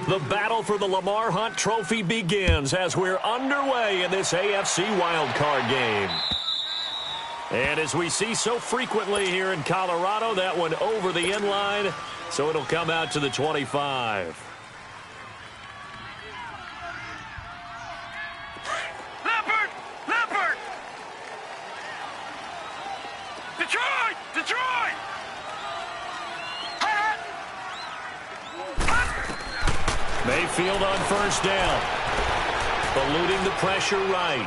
The battle for the Lamar Hunt Trophy begins as we're underway in this AFC wildcard game. And as we see so frequently here in Colorado, that one over the end line, so it'll come out to the 25. Leopard! Detroit! Mayfield on first down. Eluding the pressure right.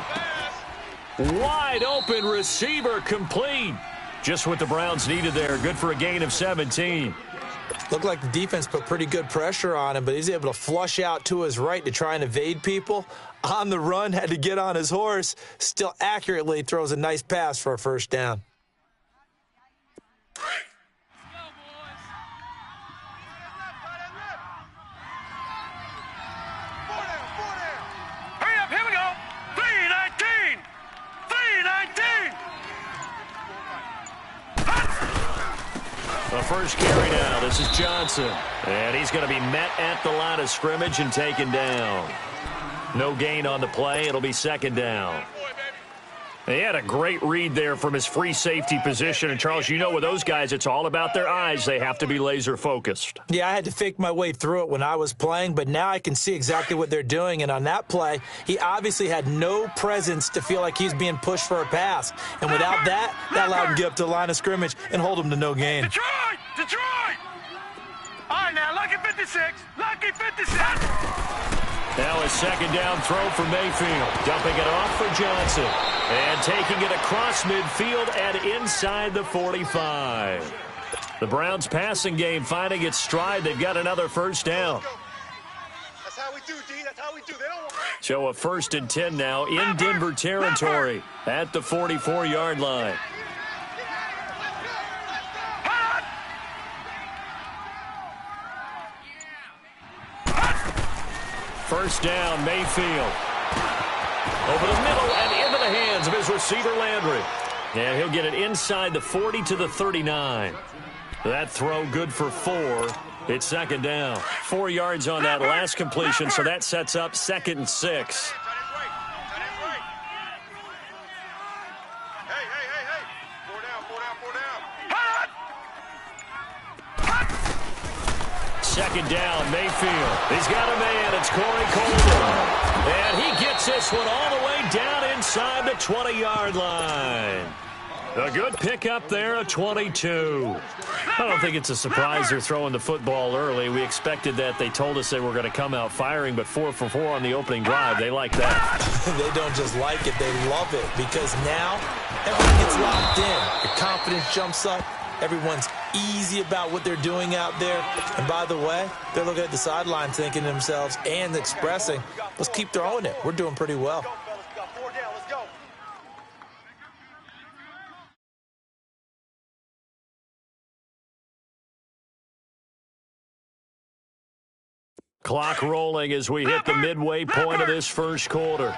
Wide open receiver complete. Just what the Browns needed there. Good for a gain of 17. Looked like the defense put pretty good pressure on him, but he's able to flush out to his right to try and evade people. On the run, had to get on his horse. Still accurately throws a nice pass for a first down. The first carry now. This is Johnson. And he's going to be met at the line of scrimmage and taken down. No gain on the play. It'll be second down. He had a great read there from his free safety position. And, Charles, you know with those guys, it's all about their eyes. They have to be laser focused. Yeah, I had to fake my way through it when I was playing, but now I can see exactly what they're doing. And on that play, he obviously had no presence to feel like he's being pushed for a pass. And without that, that allowed him to get up to the line of scrimmage and hold him to no gain. Detroit! All right, now, lucky 56. Now a second down throw for Mayfield. Dumping it off for Johnson. And taking it across midfield and inside the 45. The Browns passing game finding its stride. They've got another first down. That's how we do, D. That's how we do. They don't want... So a 1st and 10 now in Denver territory at the 44-yard line. First down, Mayfield. Over the middle and into the hands of his receiver, Landry. And he'll get it inside the 40 to the 39. That throw good for 4. It's second down. 4 yards on that last completion, so that sets up 2nd and 6. Second down, Mayfield. He's got a man. It's Corey Coleman. And he gets this one all the way down inside the 20-yard line. A good pickup there, a 22. I don't think it's a surprise they're throwing the football early. We expected that. They told us they were going to come out firing, but 4 for 4 on the opening drive. They like that. They don't just like it, they love it, because now everyone gets locked in. Your confidence jumps up. Everyone's easy about what they're doing out there. And by the way, they're looking at the sideline thinking to themselves and expressing, let's keep throwing it. We're doing pretty well. Clock rolling as we hit the midway point of this first quarter.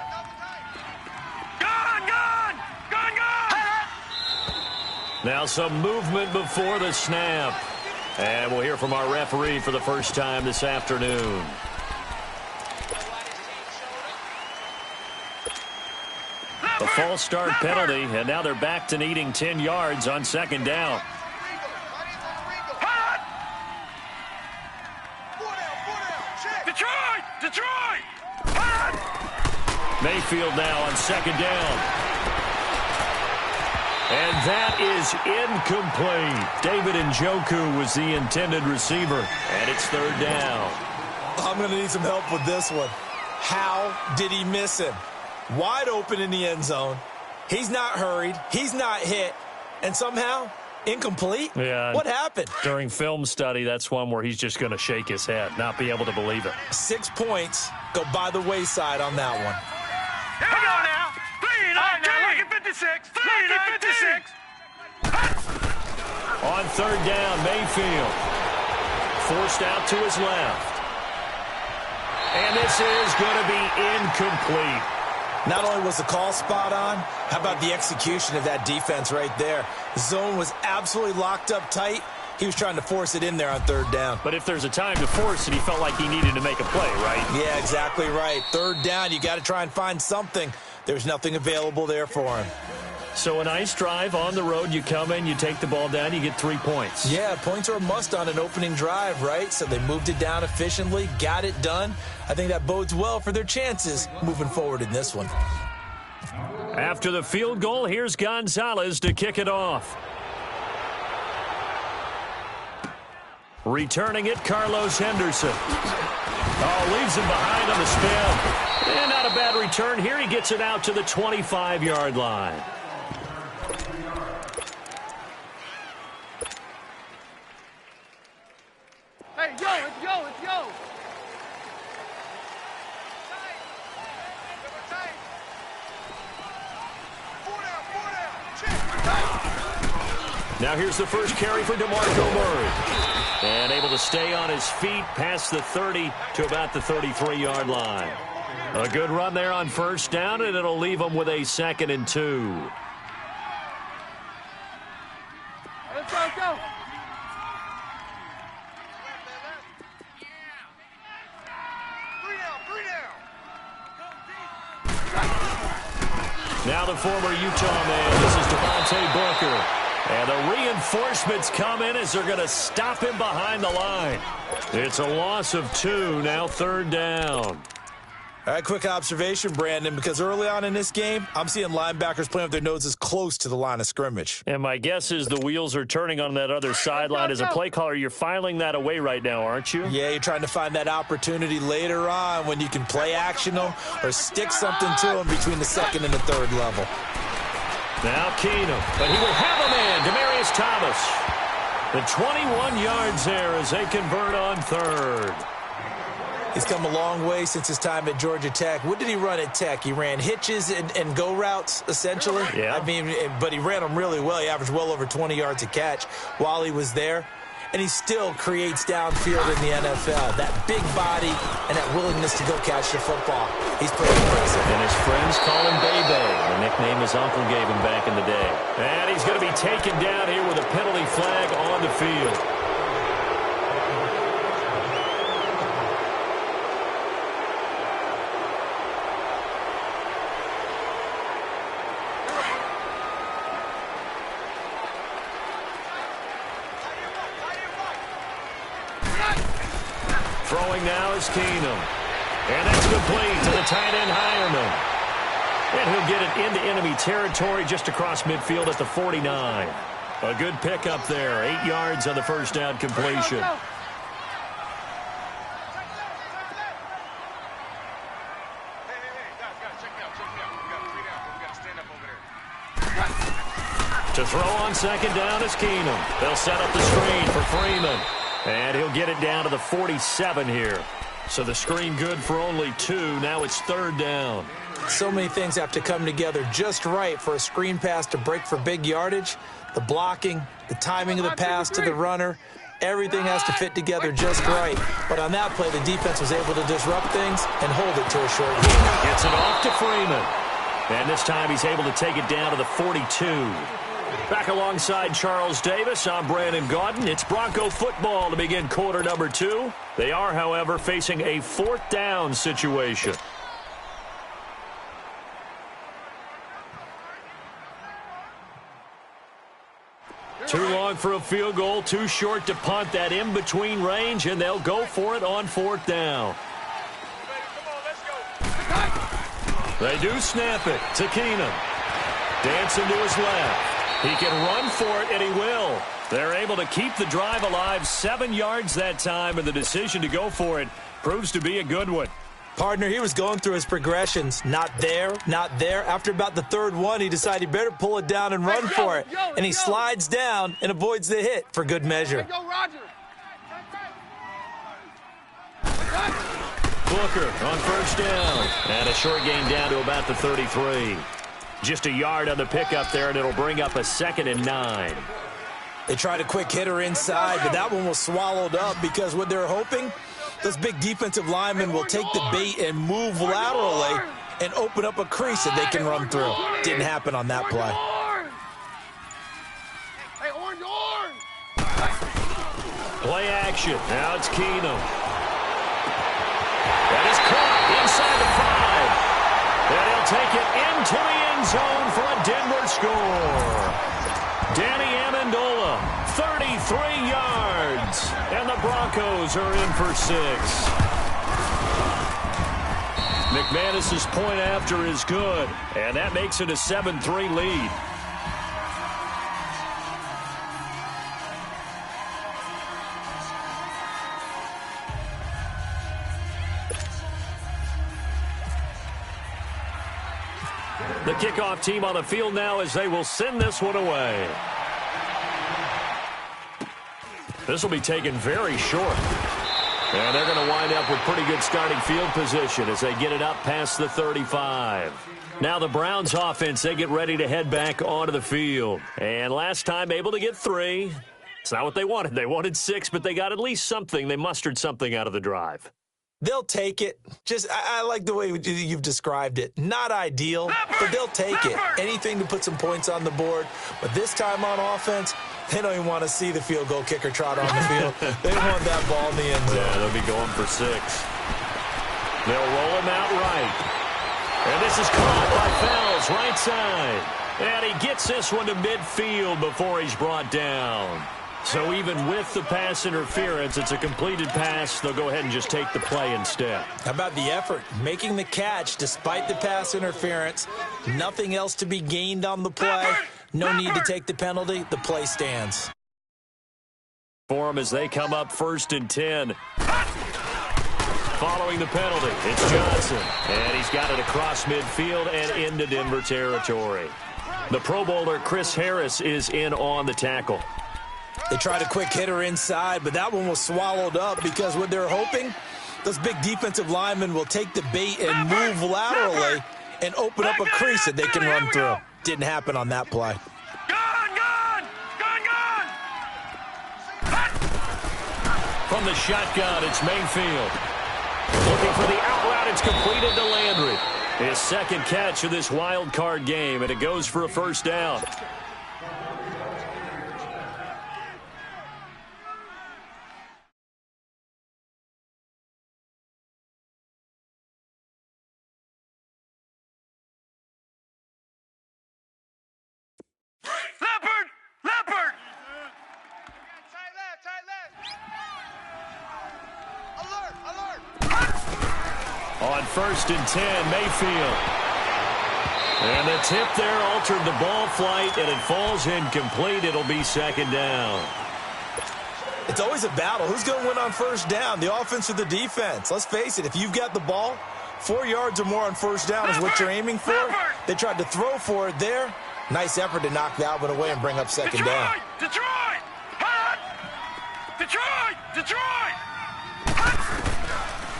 Now some movement before the snap. And we'll hear from our referee for the first time this afternoon. A false start penalty, and now they're back to needing 10 yards on second down. Detroit! Mayfield now on second down. And that is incomplete. David Njoku was the intended receiver, and it's third down. I'm going to need some help with this one. How did he miss him? Wide open in the end zone. He's not hurried. He's not hit. And somehow, incomplete? Yeah. What happened? During film study, that's one where he's just going to shake his head, not be able to believe it. 6 points go by the wayside on that one. Here we go now. 56. On third down, Mayfield. Forced out to his left. And this is going to be incomplete. Not only was the call spot on, how about the execution of that defense right there? The zone was absolutely locked up tight, He was trying to force it in there on third down. But if there's a time to force it, he felt like he needed to make a play, right? Yeah, exactly right. Third down, you got to try and find something. There's nothing available there for him. So a nice drive on the road. You come in, you take the ball down, you get 3 points. Yeah, points are a must on an opening drive, right? So they moved it down efficiently, got it done. I think that bodes well for their chances moving forward in this one. After the field goal, here's Gonzalez to kick it off. Returning it, Carlos Henderson. Oh, leaves him behind on the spin. And not a bad return here. He gets it out to the 25-yard line. Hey, yo, it's yo, it's yo. Now here's the first carry for DeMarco Murray. And able to stay on his feet past the 30 to about the 33-yard line. A good run there on first down, and it'll leave him with a 2nd and 2. Let's go, go. Now the former Utah man, this is Devontae Booker. And the reinforcements come in as they're going to him behind the line. It's a loss of 2, now 3rd down. All right, quick observation, Brandon, because early on in this game, I'm seeing linebackers playing with their noses close to the line of scrimmage. And my guess is the wheels are turning on that other sideline. As a play caller, you're filing that away right now, aren't you? Yeah, you're trying to find that opportunity later on when you can play action them or stick something to them between the 2nd and the 3rd level. Now Keenum, but he will have a man, Demaryius Thomas. The 21 yards there as they convert on 3rd. He's come a long way since his time at Georgia Tech. What did he run at Tech? He ran hitches and go routes, essentially. Yeah. I mean, but he ran them really well. He averaged well over 20 yards a catch while he was there. And he still creates downfield in the NFL. That big body and that willingness to go catch the football. He's pretty impressive. And his friends call him Bebe, the nickname his uncle gave him back in the day. And he's going to be taken down here with a penalty flag on the field. Throwing now is Keenum. And that's complete to the tight end, Hireman. And he'll get it into enemy territory just across midfield at the 49. A good pickup there. 8 yards on the first down completion. To throw on 2nd down is Keenum. They'll set up the screen for Freeman. And he'll get it down to the 47 here. So the screen good for only 2. Now it's 3rd down. So many things have to come together just right for a screen pass to break for big yardage. The blocking, the timing of the pass to the runner, everything has to fit together just right. But on that play, the defense was able to disrupt things and hold it to a short gain. Gets it off to Freeman. And this time he's able to take it down to the 42. Back alongside Charles Davis, I'm Brandon Gaudin. It's Bronco football to begin quarter number 2. They are, however, facing a 4th down situation. Too long for a field goal, too short to punt that in-between range, and they'll go for it on 4th down. They do snap it to Keenum. Dancing to his left. He can run for it, and he will. They're able to keep the drive alive. 7 yards that time, and the decision to go for it proves to be a good one. Partner, he was going through his progressions. Not there, not there. After about the 3rd one, he decided he better pull it down and run for it. And he slides down and avoids the hit for good measure. Booker on first down. And a short gain down to about the 33. Just a yard on the pickup there, and it'll bring up a 2nd and 9. They tried a quick hitter inside, but that one was swallowed up because what they're hoping, those big defensive linemen will take the bait and move laterally and open up a crease that they can run through. Didn't happen on that play. Hey, orange! Play action. Now it's Keenum. That is caught inside the 5. And he'll take it into the end zone for a Denver score. Danny Amendola, 33 yards. And the Broncos are in for 6. McManus's point after is good. And that makes it a 7-3 lead. The kickoff team on the field now as they will send this one away. This will be taken very short. And they're going to wind up with pretty good starting field position as they get it up past the 35. Now the Browns offense, they get ready to head back onto the field. And last time able to get 3. It's not what they wanted. They wanted 6, but they got at least something. They mustered something out of the drive. They'll take it. I like the way you've described it. Not ideal, but they'll take it. Anything to put some points on the board. But this time on offense, they don't even want to see the field goal kicker trot on the field. They want that ball in the end zone. Yeah, they'll be going for 6. They'll roll him out right. And this is caught by Fells, right side. And he gets this one to midfield before he's brought down. So even with the pass interference, it's a completed pass. They'll go ahead and just take the play instead. How about the effort? Making the catch despite the pass interference. Nothing else to be gained on the play. No need to take the penalty. The play stands. For them as they come up 1st and 10. Following the penalty, it's Johnson. And he's got it across midfield and into Denver territory. The Pro Bowler Chris Harris is in on the tackle. They tried a quick hitter inside, but that one was swallowed up because what they're hoping, those big defensive linemen will take the bait and move laterally and open up a crease that they can run through. Didn't happen on that play. From the shotgun, it's Mayfield. Looking for the out route, it's completed to Landry. His second catch of this wild card game, and it goes for a 1st down. Leopard! On 1st and 10, Mayfield. And the tip there altered the ball flight, and it falls incomplete. It'll be 2nd down. It's always a battle. Who's going to win on 1st down, the offense or the defense? Let's face it, if you've got the ball, 4 yards or more on 1st down is what you're aiming for. They tried to throw for it there. Nice effort to knock that one away and bring up 2nd down. Detroit!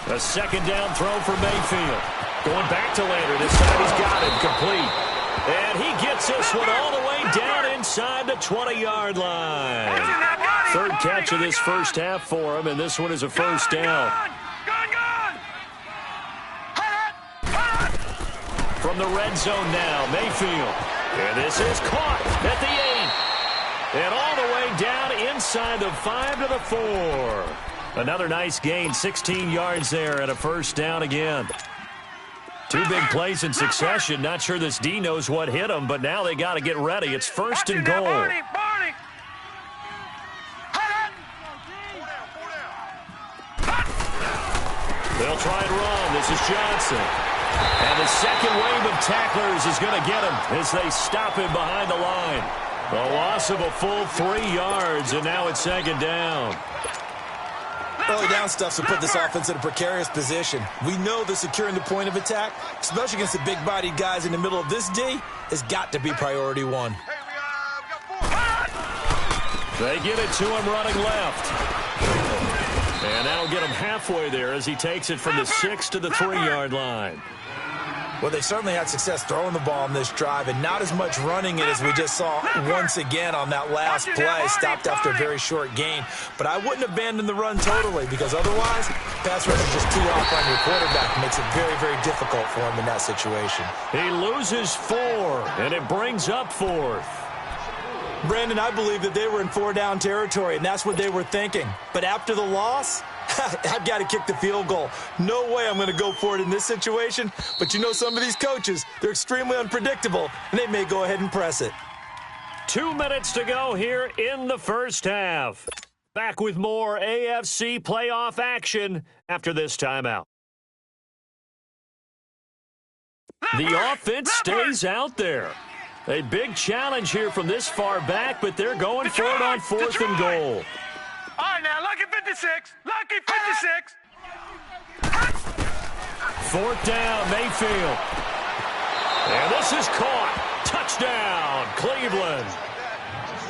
A 2nd down throw for Mayfield. Going back to Landry. This time he's got it complete. And he gets this one all the way down inside the 20-yard line. 3rd catch of this 1st half for him, and this one is a 1st down. From the red zone now, Mayfield. And this is caught at the 8. And all the way down inside the 5 to the 4. Another nice gain, 16 yards there and a 1st down again. 2 big plays in succession. Not sure this D knows what hit him, but now they got to get ready. It's 1st and goal. They'll try and run. This is Johnson. And the second wave of tacklers is going to get him as they stop him behind the line. A loss of a full 3 yards, and now it's 2nd down. Early down stuff to put this offense in a precarious position. We know that securing the point of attack, especially against the big-bodied guys in the middle of this D, has got to be priority 1. They get it to him running left. And that'll get him halfway there as he takes it from the 6 to the 3-yard line. Well, they certainly had success throwing the ball on this drive and not as much running it as we just saw once again on that last play. Stopped after a very short gain. But I wouldn't abandon the run totally because otherwise, pass rush is just too off on your quarterback. It makes it very, very difficult for him in that situation. He loses 4, and it brings up 4th. Brandon, I believe that they were in 4-down territory, and that's what they were thinking. But after the loss, I've got to kick the field goal. No way I'm going to go for it in this situation. But you know some of these coaches, they're extremely unpredictable, and they may go ahead and press it. 2 minutes to go here in the first half. Back with more AFC playoff action after this timeout. The offense stays out there. A big challenge here from this far back, but they're going for it on 4th and goal. All right, now, lucky 56. Lucky 56. 4th down, Mayfield. And this is caught. Touchdown, Cleveland.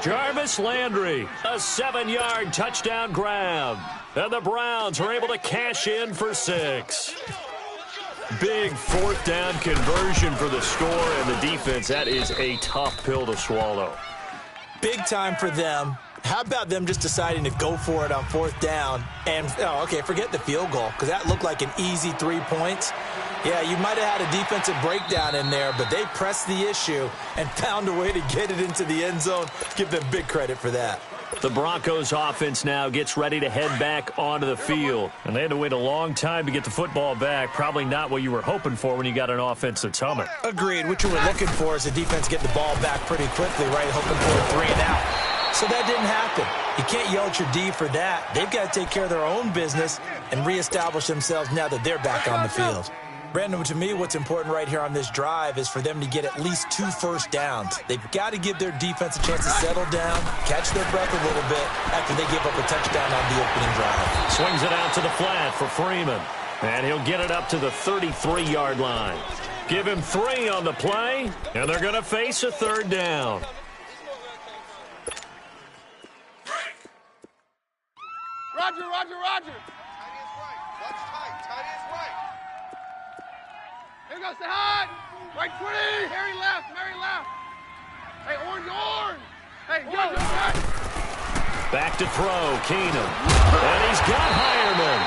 Jarvis Landry, a 7-yard touchdown grab. And the Browns are able to cash in for 6. Big 4th down conversion for the score and the defense. That is a tough pill to swallow. Big time for them. How about them just deciding to go for it on 4th down? And, forget the field goal, because that looked like an easy 3 points. Yeah, you might have had a defensive breakdown in there, but they pressed the issue and found a way to get it into the end zone. Give them big credit for that. The Broncos offense now gets ready to head back onto the field. And they had to wait a long time to get the football back. Probably not what you were hoping for when you got an offense that's humming. Agreed. What you were looking for is the defense getting the ball back pretty quickly, right? Hoping for a 3 and out. So that didn't happen. You can't yell at your D for that. They've got to take care of their own business and reestablish themselves now that they're back on the field. Brandon, to me, what's important right here on this drive is for them to get at least 2 first downs. They've got to give their defense a chance to settle down, catch their breath a little bit after they give up a touchdown on the opening drive. Swings it out to the flat for Freeman. And he'll get it up to the 33-yard line. Give him 3 on the play, and they're going to face a 3rd down. Roger, Roger, Roger. Tight is right. Watch tight. Tight is right. Here goes the hot. Right 20. Harry left. Mary left. Hey, orange, orange. Hey, go. Right. Back to throw, Keenum. And he's got Hireman.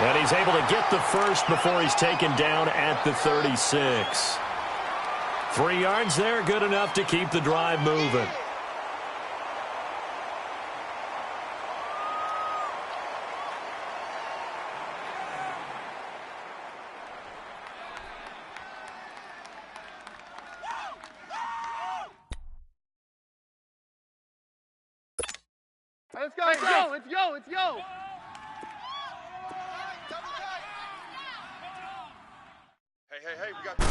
And he's able to get the first before he's taken down at the 36. 3 yards there, good enough to keep the drive moving. Let's go, let's go, let's go, let's go. Hey, we got this.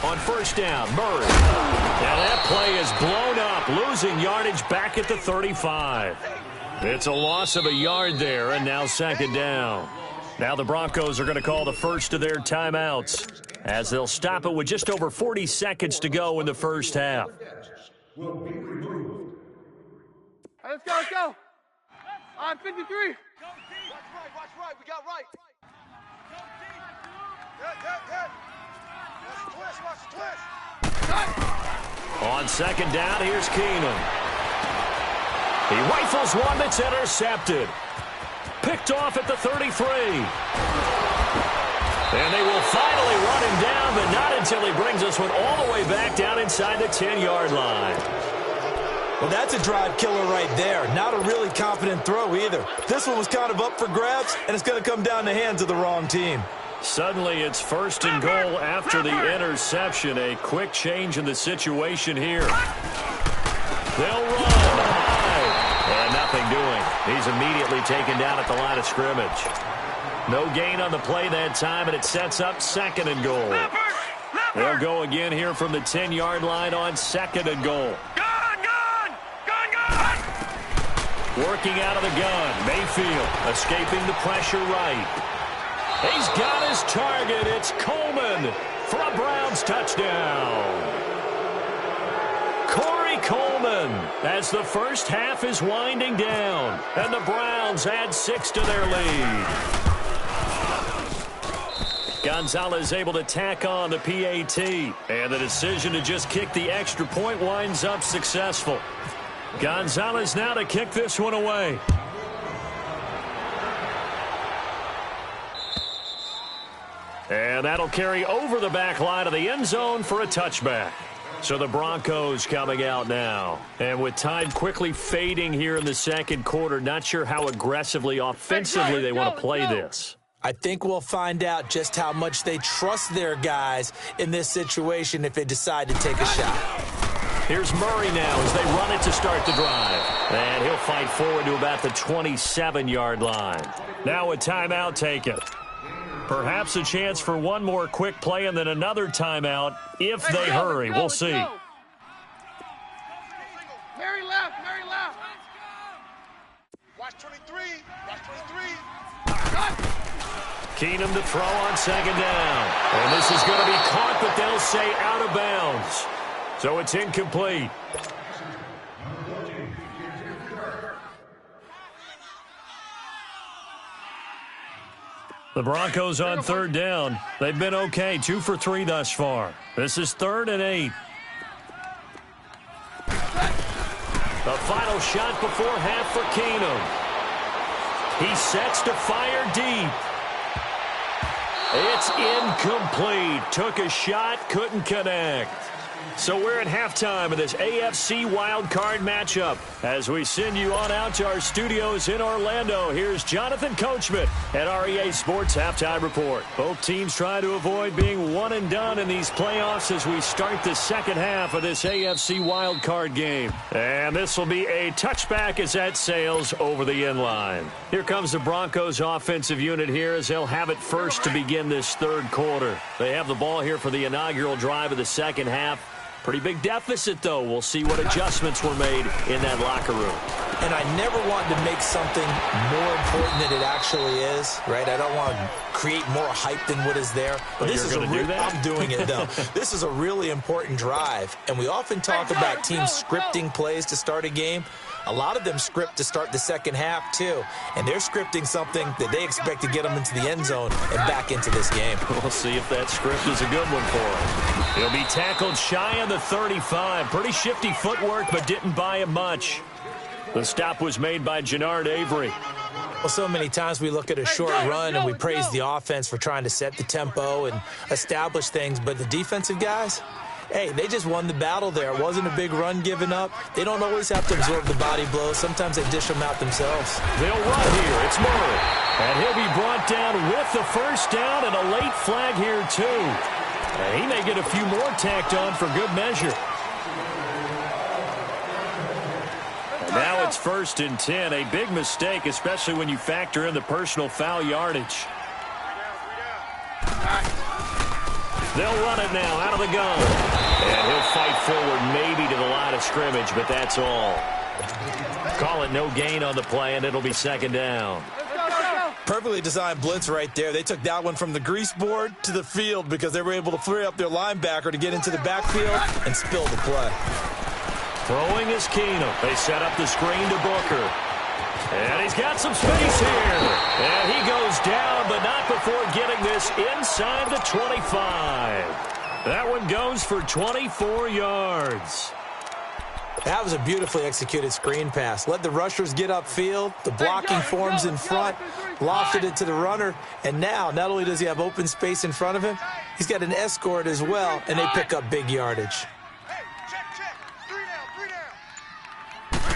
On 1st down, Murray. Now that play is blown up, losing yardage back at the 35. It's a loss of a yard there, and now 2nd down. Now the Broncos are going to call the first of their timeouts as they'll stop it with just over 40 seconds to go in the first half. Hey, let's go, let's go. On 53. Watch right, we got right. Dead. Watch the twist. On 2nd down, here's Keenum. He rifles one that's intercepted. Picked off at the 33. And they will finally run him down, but not until he brings us one all the way back down inside the 10-yard line. Well, that's a drive killer right there. Not a really confident throw either. This one was kind of up for grabs, and it's going to come down the hands of the wrong team. Suddenly, it's 1st and goal after the interception. A quick change in the situation here. They'll run high. And nothing doing. He's immediately taken down at the line of scrimmage. No gain on the play that time, and it sets up 2nd and goal. They'll go again here from the 10-yard line on 2nd and goal. Working out of the gun. Mayfield escaping the pressure right. He's got his target. It's Coleman for a Browns touchdown. Corey Coleman as the first half is winding down. And the Browns add 6 to their lead. Gonzalez able to tack on the PAT. And the decision to just kick the extra point winds up successful. Gonzalez now to kick this one away. And that'll carry over the back line of the end zone for a touchback. So the Broncos coming out now. And with time quickly fading here in the second quarter, not sure how aggressively, offensively they want to play this. I think we'll find out just how much they trust their guys in this situation if they decide to take a shot. Here's Murray now as they run it to start the drive. And he'll fight forward to about the 27-yard line. Now a timeout taken. Perhaps a chance for one more quick play and then another timeout if they hurry. We'll see. Mary left, Mary left. Watch 23. Watch 23. Keenum to throw on second down. And this is going to be caught, but they'll say out of bounds. So it's incomplete. The Broncos on third down. They've been okay, 2 for 3 thus far. This is 3rd and 8. The final shot before half for Keenum. He sets to fire deep. It's incomplete. Took a shot, couldn't connect. So we're at halftime of this AFC wildcard matchup. As we send you on out to our studios in Orlando, here's Jonathan Coachman at REA Sports Halftime Report. Both teams trying to avoid being one and done in these playoffs as we start the second half of this AFC wildcard game. And this will be a touchback as that sails over the end line. Here comes the Broncos offensive unit here as they'll have it first to begin this third quarter. They have the ball here for the inaugural drive of the second half. Pretty big deficit, though. We'll see what adjustments were made in that locker room. And I never want to make something more important than it actually is, right? I don't want to create more hype than what is there. But this is I'm doing it, though. This is a really important drive. And we often talk about teams scripting plays to start a game. A lot of them script to start the second half, too. And they're scripting something that they expect to get them into the end zone and back into this game. We'll see if that script is a good one for him. He'll be tackled shy of the 35. Pretty shifty footwork, but didn't buy him much. The stop was made by Jannard Avery. Well, so many times we look at a short run and we praise the offense for trying to set the tempo and establish things, but the defensive guys, hey, they just won the battle there. It wasn't a big run given up. They don't always have to absorb the body blows. Sometimes they dish them out themselves. They'll run here. It's Murray. And he'll be brought down with the first down and a late flag here, too. And he may get a few more tacked on for good measure. And now it's 1st and 10. A big mistake, especially when you factor in the personal foul yardage. They'll run it now out of the gun. And he'll fight forward maybe to the line of scrimmage, but that's all. Call it no gain on the play, and it'll be second down. Perfectly designed blitz right there. They took that one from the grease board to the field because they were able to free up their linebacker to get into the backfield and spill the play. Throwing is Keenum. They set up the screen to Booker. And he's got some space here. And he goes down, but not before getting this inside the 25. That one goes for 24 yards. That was a beautifully executed screen pass. Let the rushers get upfield. The blocking forms in front. Lofted it to the runner. And now, not only does he have open space in front of him, he's got an escort as well, and they pick up big yardage. Hey, check. 3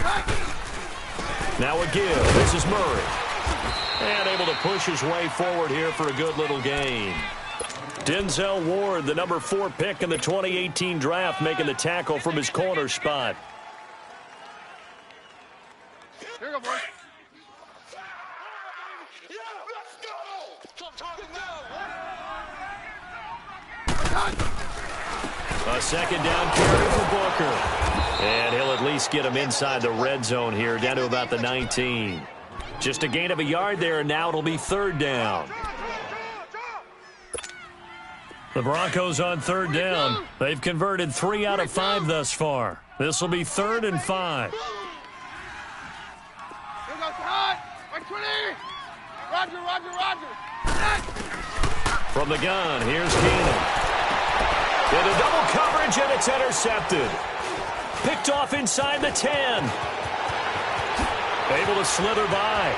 down. Now a give. This is Murray. And able to push his way forward here for a good little gain. Denzel Ward, the number 4 pick in the 2018 draft, making the tackle from his corner spot. Here you go, boy. A second down carry for Booker. And he'll at least get him inside the red zone here, down to about the 19. Just a gain of a yard there, and now it'll be 3rd down. The Broncos on 3rd down. They've converted 3 out of 5 thus far. This will be 3rd and 5. Here goes hot. Right 20. Roger. From the gun, here's Keenum. Into double coverage, and it's intercepted. Picked off inside the 10. Able to slither by.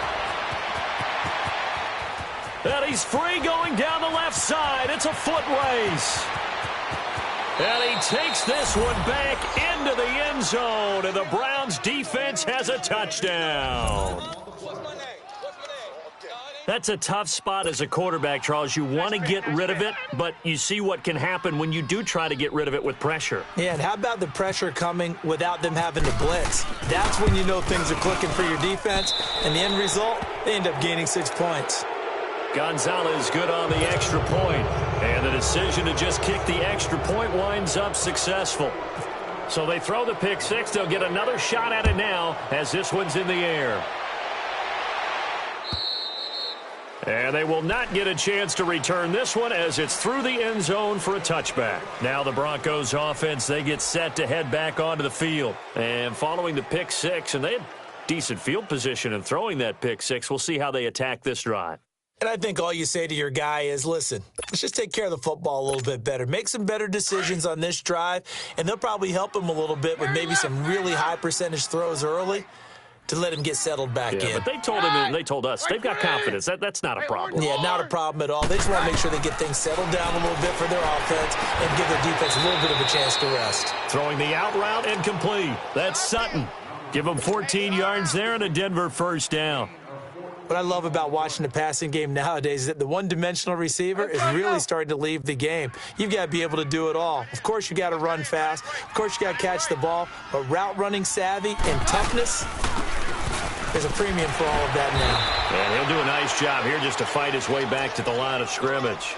And he's free going down the left side. It's a foot race. And he takes this one back into the end zone, and the Browns defense has a touchdown. That's a tough spot as a quarterback, Charles. You want to get rid of it, but you see what can happen when you do try to get rid of it with pressure. Yeah, and how about the pressure coming without them having to blitz? That's when you know things are clicking for your defense, and the end result, they end up gaining 6 points. Gonzalez good on the extra point, and the decision to just kick the extra point winds up successful. So they throw the pick six. They'll get another shot at it now as this one's in the air. And they will not get a chance to return this one as it's through the end zone for a touchback. Now the Broncos offense, they get set to head back onto the field. And following the pick six, and they had decent field position in throwing that pick six, we'll see how they attack this drive. And I think all you say to your guy is, listen, let's just take care of the football a little bit better. Make some better decisions on this drive, and they'll probably help him a little bit with maybe some really high percentage throws early to let him get settled back in. But they told him, and they told us, they've got confidence. That's not a problem. Yeah, not a problem at all. They just want to make sure they get things settled down a little bit for their offense and give their defense a little bit of a chance to rest. Throwing the out route and complete. That's Sutton. Give him 14 yards there and a Denver first down. What I love about watching the passing game nowadays is that the one-dimensional receiver is really starting to leave the game. You've got to be able to do it all. Of course, you got to run fast. Of course, you got to catch the ball. But route running savvy and toughness, there's a premium for all of that now. And he'll do a nice job here just to fight his way back to the line of scrimmage.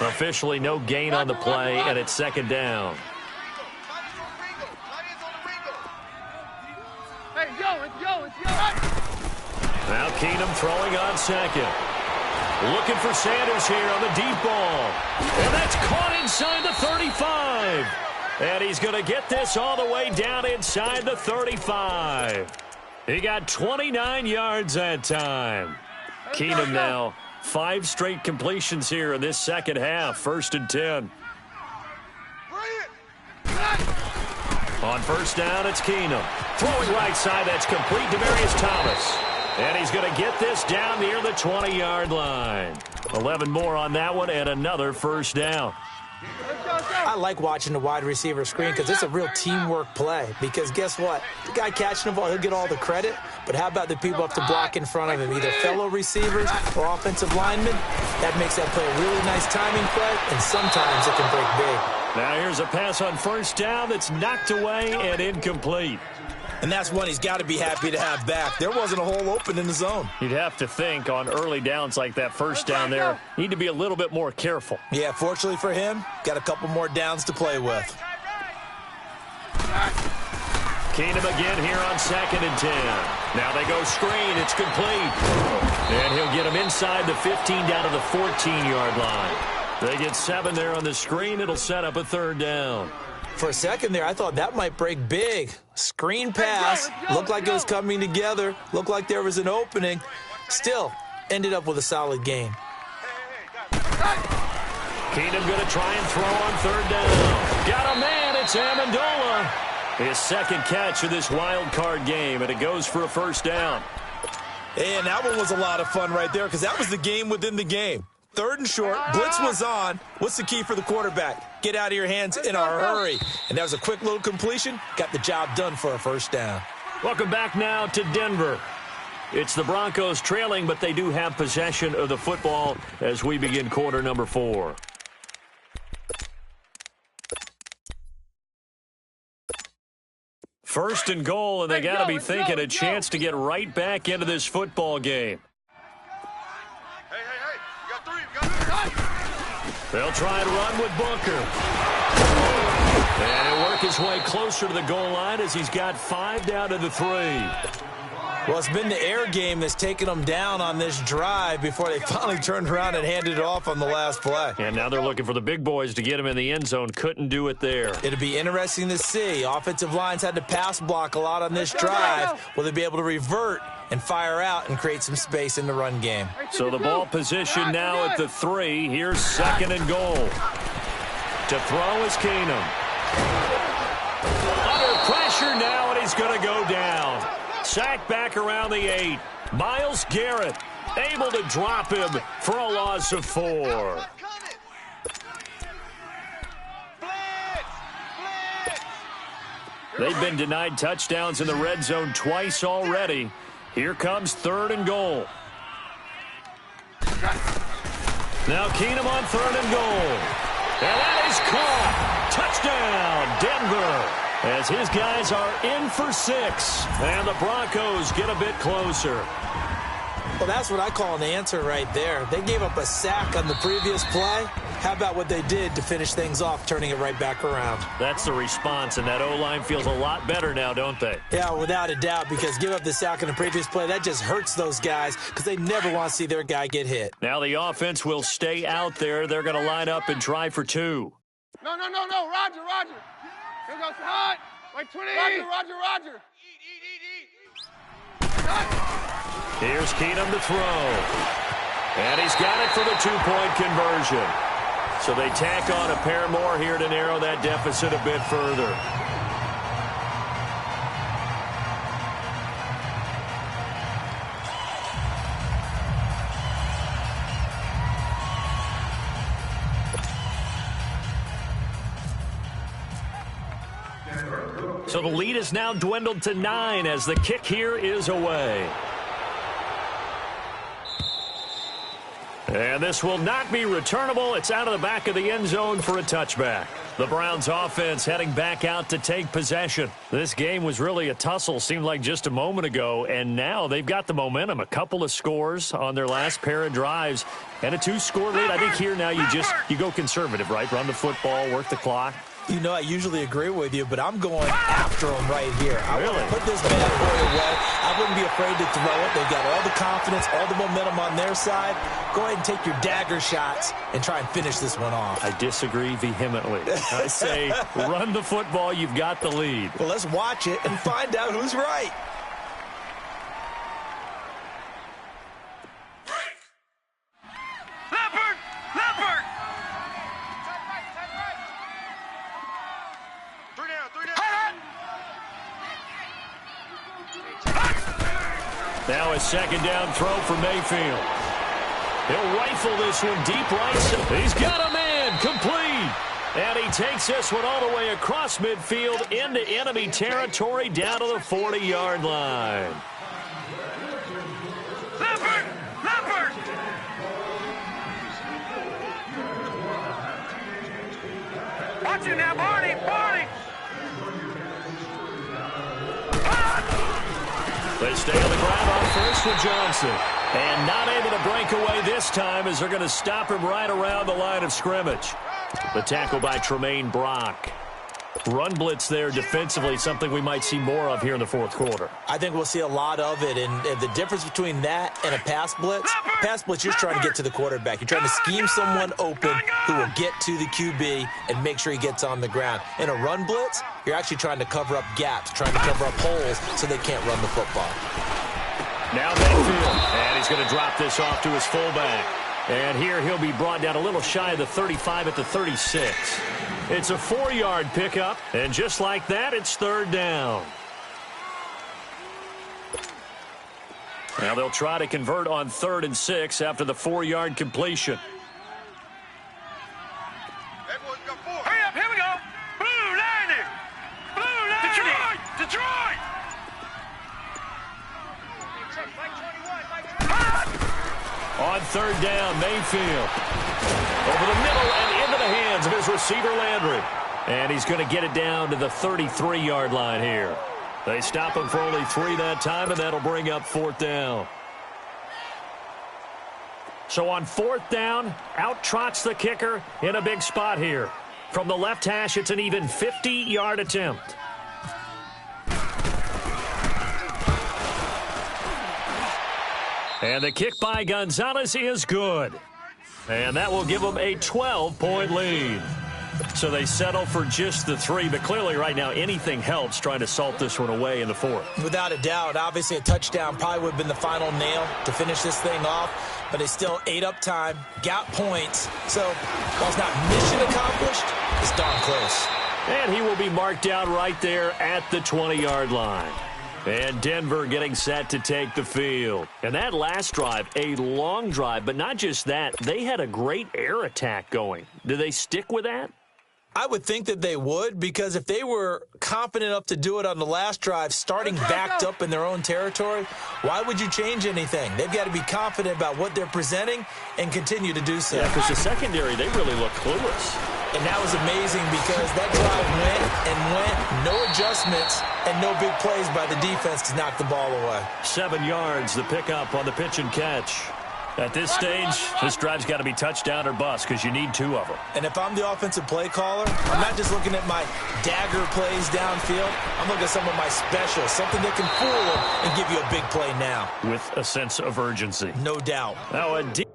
Officially no gain on the play, and it's second down. Hey, it's yo. Now Keenum throwing on second. Looking for Sanders here on the deep ball. And that's caught inside the 35. And he's going to get this all the way down inside the 35. He got 29 yards that time. Keenum now 5 straight completions here in this second half. 1st and 10. On first down, it's Keenum. Throwing right side, that's complete to Demarius Thomas. And he's going to get this down near the 20-yard line. 11 more on that one and another first down. I like watching the wide receiver screen because it's a real teamwork play. Because guess what? The guy catching the ball, he'll get all the credit. But how about the people up to block in front of him, either fellow receivers or offensive linemen? That makes that play a really nice timing play, and sometimes it can break big. Now here's a pass on first down that's knocked away and incomplete. And that's one he's got to be happy to have back. There wasn't a hole open in the zone. You'd have to think on early downs like that first down there, need to be a little bit more careful. Yeah, fortunately for him, got a couple more downs to play with. Keenum again here on 2nd and 10. Now they go screen. It's complete. And he'll get him inside the 15 down to the 14-yard line. They get 7 there on the screen. It'll set up a 3rd down. For a second there, I thought that might break big. Screen pass, looked like it was coming together, looked like there was an opening. Still, ended up with a solid game. Keenum going to try and throw on 3rd down. Got a man, it's Amendola. His second catch of this wild card game, and it goes for a first down. And that one was a lot of fun right there because that was the game within the game. 3rd and short, blitz was on. What's the key for the quarterback? Get out of your hands in a hurry. And that was a quick little completion. Got the job done for a first down. Welcome back now to Denver. It's the Broncos trailing, but they do have possession of the football as we begin quarter number 4. First and goal, and they got to be thinking a chance to get right back into this football game. They'll try and run with Booker. And he'll work his way closer to the goal line as he's got 5 down to the 3. Well, it's been the air game that's taken them down on this drive before they finally turned around and handed it off on the last play. And now they're looking for the big boys to get him in the end zone. Couldn't do it there. It'll be interesting to see. Offensive lines had to pass block a lot on this drive. Will they be able to revert and fire out and create some space in the run game? So the ball position now at the 3. Here's 2nd and goal. To throw is Keenum. Under pressure now, and he's going to go down. Sacked back around the 8. Myles Garrett able to drop him for a loss of 4. They've been denied touchdowns in the red zone twice already. Here comes 3rd and goal. Now Keenum on 3rd and goal. And that is caught. Touchdown, Denver. As his guys are in for 6. And the Broncos get a bit closer. Well, that's what I call an answer right there. They gave up a sack on the previous play. How about what they did to finish things off, turning it right back around? That's the response, and that O-line feels a lot better now, don't they? Yeah, without a doubt, because give up the sack on the previous play, that just hurts those guys because they never want to see their guy get hit. Now the offense will stay out there. They're going to line up and try for 2. No. Roger. Here goes hot. Like 20. Roger. Here's Keenum to throw. And he's got it for the 2-point conversion. So they tack on a pair more here to narrow that deficit a bit further. So the lead is now dwindled to 9 as the kick here is away. And this will not be returnable. It's out of the back of the end zone for a touchback. The Browns offense heading back out to take possession. This game was really a tussle, seemed like just a moment ago, and now they've got the momentum. A couple of scores on their last pair of drives and a 2-score lead. I think here now you go conservative, right? Run the football, work the clock. You know, I usually agree with you, but I'm going after him right here. I really want to put this bad boy away. I wouldn't be afraid to throw it. They've got all the confidence, all the momentum on their side. Go ahead and take your dagger shots and try and finish this one off. I disagree vehemently. I say run the football. You've got the lead. Well, let's watch it and find out who's right. Leopard! Now a second down throw for Mayfield. He'll rifle this one deep right. He's got a man complete. And he takes this one all the way across midfield into enemy territory down to the 40-yard line. Leopard! Watch it now, Barney! They stay on the ground on first with Johnson. And not able to break away this time as they're going to stop him right around the line of scrimmage. The tackle by Tremaine Brock. Run blitz there defensively, something we might see more of here in the fourth quarter. I think we'll see a lot of it, and the difference between that and a pass blitz, you're trying to get to the quarterback. You're trying to scheme someone open who will get to the QB and make sure he gets on the ground. In a run blitz, you're actually trying to cover up gaps, trying to cover up holes so they can't run the football. Now Mayfield, and he's going to drop this off to his fullback. And here he'll be brought down a little shy of the 35 at the 36. It's a 4-yard pickup, and just like that, it's third down. Now they'll try to convert on 3rd and 6 after the 4-yard completion. Hurry up, here we go! Blue landing! Detroit! On 3rd down, Mayfield. Over the middle and into the hands of his receiver, Landry. And he's going to get it down to the 33-yard line here. They stop him for only 3 that time, and that'll bring up 4th down. So on 4th down, out trots the kicker in a big spot here. From the left hash, it's an even 50-yard attempt. And the kick by Gonzalez is good. And that will give them a 12-point lead. So they settle for just the 3, but clearly right now anything helps trying to salt this one away in the 4th. Without a doubt, obviously a touchdown probably would have been the final nail to finish this thing off, but they still ate up time, got points. So while it's not mission accomplished, it's darn close. And he will be marked down right there at the 20-yard line. And Denver getting set to take the field. And that last drive, a long drive, but not just that. They had a great air attack going. Do they stick with that? I would think that they would, because if they were confident enough to do it on the last drive, starting backed up in their own territory, why would you change anything? They've got to be confident about what they're presenting and continue to do so. Yeah, because the secondary, they really look clueless. And that was amazing because that drive went, no adjustments, and no big plays by the defense to knock the ball away. 7 yards, the pickup on the pitch and catch. At this stage, this drive's got to be touchdown or bust because you need 2 of them. And if I'm the offensive play caller, I'm not just looking at my dagger plays downfield. I'm looking at some of my specials, something that can fool them and give you a big play now. With a sense of urgency. No doubt. Now a deep...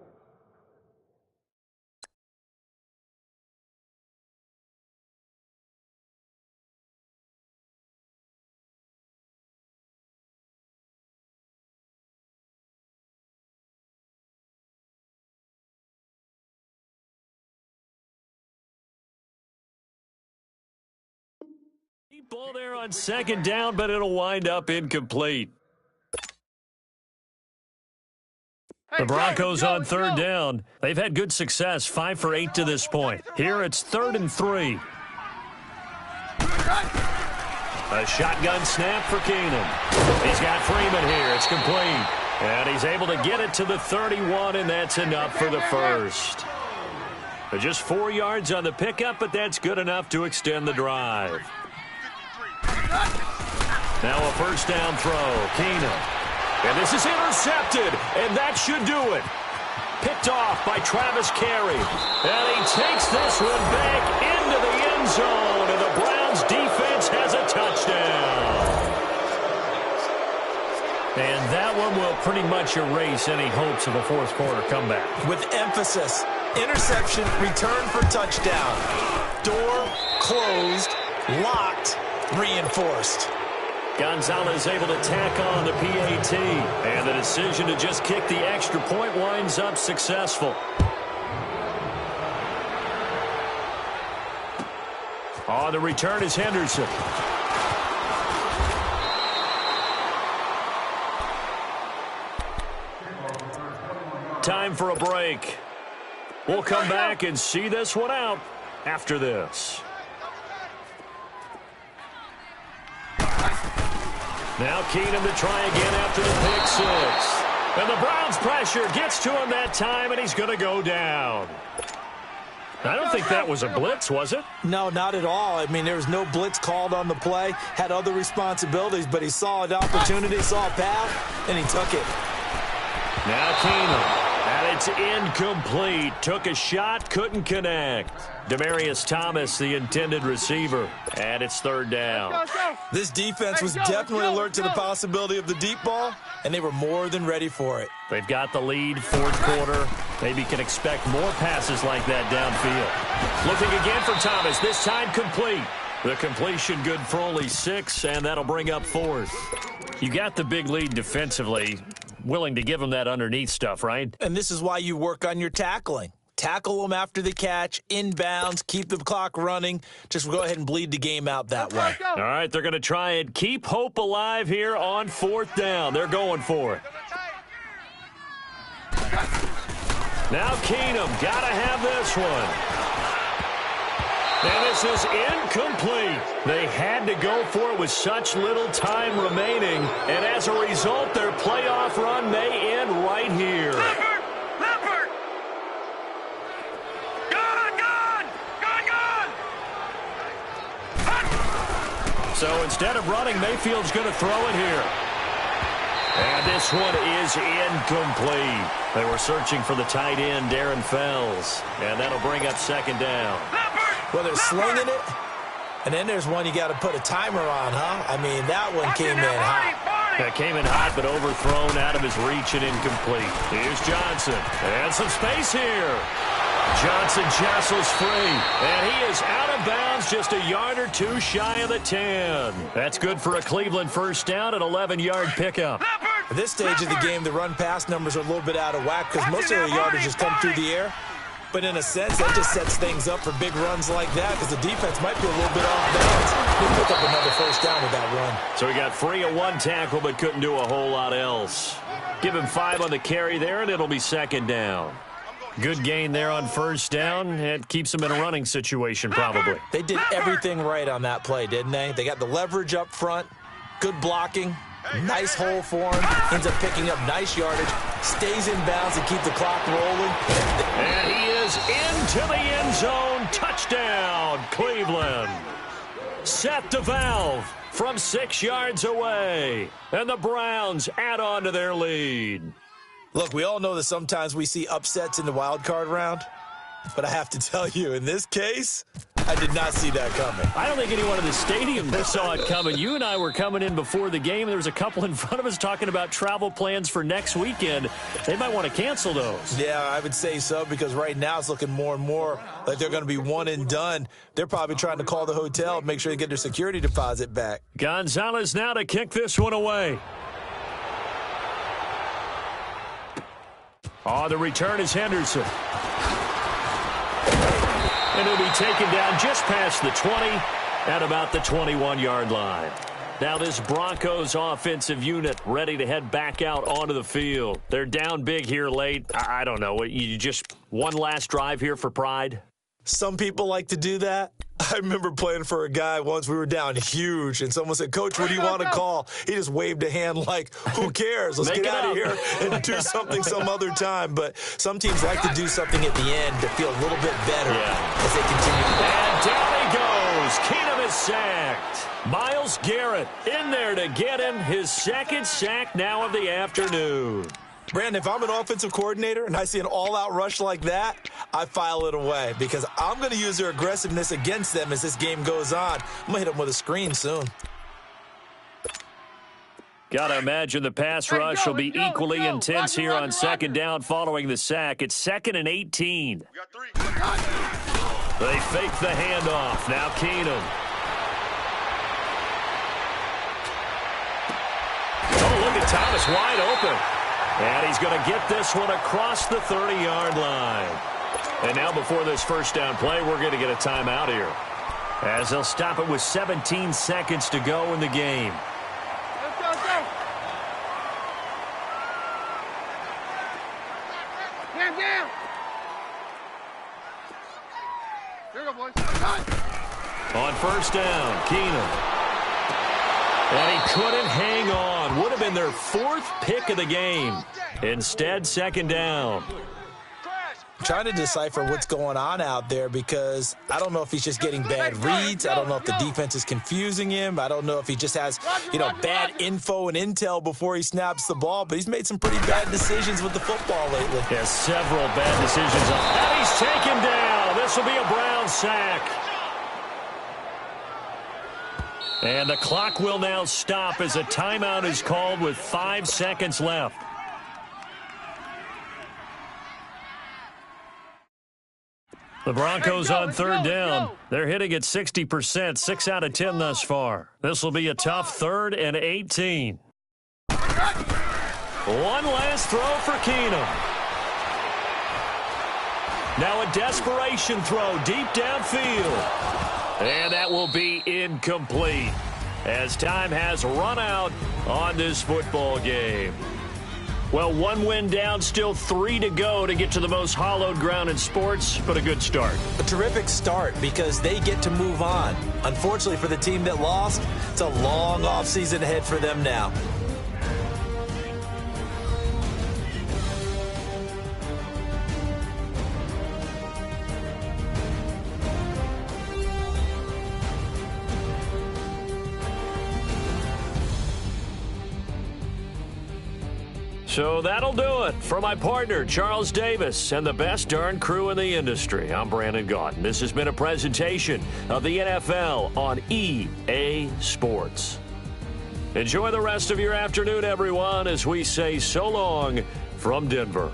ball there on 2nd down, but it'll wind up incomplete. The Broncos on 3rd down. They've had good success, 5 for 8 to this point. Here it's 3rd and 3. A shotgun snap for Keenum. He's got Freeman here. It's complete. And he's able to get it to the 31, and that's enough for the first. Just 4 yards on the pickup, but that's good enough to extend the drive. Now a 1st down throw. Keenum. And this is intercepted, and that should do it. Picked off by Travis Carey. And he takes this one back into the end zone, and the Browns defense has a touchdown. And that one will pretty much erase any hopes of a 4th quarter comeback. With emphasis, interception, return for touchdown. Door closed, locked, reinforced. Gonzalez able to tack on the PAT, and the decision to just kick the extra point winds up successful. On the return is Henderson. Time for a break. We'll come back and see this one out after this. Now Keenum to try again after the pick 6. And the Browns pressure gets to him that time, and he's going to go down. I don't think that was a blitz, was it? No, not at all. I mean, there was no blitz called on the play. Had other responsibilities, but he saw an opportunity, saw a path, and he took it. Now Keenum. And it's incomplete. Took a shot, couldn't connect. Demaryius Thomas, the intended receiver. And it's 3rd down. This defense was definitely alert to the possibility of the deep ball, and they were more than ready for it. They've got the lead, 4th quarter. Maybe can expect more passes like that downfield. Looking again for Thomas, this time complete. The completion good for only 6, and that'll bring up 4th. You got the big lead defensively. Willing to give them that underneath stuff, right? And this is why you work on your tackling. Tackle them after the catch, inbounds, keep the clock running. Just go ahead and bleed the game out that way. All right, they're going to try and keep hope alive here on 4th down. They're going for it. Now Keenum, got to have this one. And this is incomplete. They had to go for it with such little time remaining. And as a result, their playoff run may end right here. Leopard! Gone! So instead of running, Mayfield's going to throw it here. And this one is incomplete. They were searching for the tight end, Darren Fells. And that'll bring up 2nd down. Well, they're slinging it, and then there's one you got to put a timer on, huh? I mean, that one came in hot. That came in hot, but overthrown, out of his reach and incomplete. Here's Johnson. And some space here. Johnson jostles free, and he is out of bounds just a yard or 2 shy of the 10. That's good for a Cleveland 1st down, an 11-yard pickup. At this stage of the game, the run-pass numbers are a little bit out of whack because most of the yardage has come through the air. But in a sense, that just sets things up for big runs like that because the defense might be a little bit off balance. He'll pick up another 1st down with that run. So he got free of 1 tackle but couldn't do a whole lot else. Give him 5 on the carry there, and it'll be 2nd down. Good gain there on first down. It keeps them in a running situation probably. They did everything right on that play, didn't they? They got the leverage up front, good blocking, nice hole for him, ends up picking up nice yardage, stays in bounds and keep the clock rolling. And he is into the end zone. Touchdown, Cleveland. Set the valve from 6 yards away. And the Browns add on to their lead. Look, we all know that sometimes we see upsets in the wild card round, but I have to tell you, in this case, I did not see that coming. I don't think anyone in the stadium saw it coming. You and I were coming in before the game. There was a couple in front of us talking about travel plans for next weekend. They might want to cancel those. Yeah, I would say so, because right now it's looking more and more like they're going to be one and done. They're probably trying to call the hotel and make sure they get their security deposit back. Gonzalez now to kick this one away. Oh, the return is Henderson. And he'll be taken down just past the 20 at about the 21-yard line. Now this Broncos offensive unit ready to head back out onto the field. They're down big here late. I don't know. You just one last drive here for pride? Some people like to do that. I remember playing for a guy once. We were down huge, and someone said, "Coach, what do you want to call?" He just waved a hand like, who cares? Let's get out of here and do something some other time. But some teams like to do something at the end to feel a little bit better as they continue. And down he goes. Keenum is sacked. Myles Garrett in there to get him his second sack now of the afternoon. Brandon, if I'm an offensive coordinator and I see an all-out rush like that, I file it away because I'm going to use their aggressiveness against them as this game goes on. I'm going to hit them with a screen soon. Got to imagine the pass rush will be equally intense here on second down following the sack. It's 2nd and 18. They fake the handoff. Now Keenum. Oh, look at Thomas wide open. And he's going to get this one across the 30-yard line. And now before this first down play, we're going to get a timeout here, as they'll stop it with 17 seconds to go in the game. Let's go, let's go. Hands down. Here we go, boys. On first down, Keenum. And he couldn't hang on. Would have been their 4th pick of the game. Instead, second down. I'm trying to decipher what's going on out there because I don't know if he's just getting bad reads. I don't know if the defense is confusing him. I don't know if he just has, bad info and intel before he snaps the ball. But he's made some pretty bad decisions with the football lately. Yeah, several bad decisions. And he's taken down. This will be a Brown sack. And the clock will now stop as a timeout is called with 5 seconds left. The Broncos on third down. They're hitting at 60%, 6 out of 10 thus far. This will be a tough 3rd and 18. One last throw for Keenum. Now a desperation throw deep downfield. And that will be incomplete as time has run out on this football game. Well, 1 win down, still 3 to go to get to the most hallowed ground in sports, but a good start. A terrific start because they get to move on. Unfortunately for the team that lost, it's a long offseason ahead for them now. So that'll do it for my partner, Charles Davis, and the best darn crew in the industry. I'm Brandon Gaudin. This has been a presentation of the NFL on EA Sports. Enjoy the rest of your afternoon, everyone, as we say so long from Denver.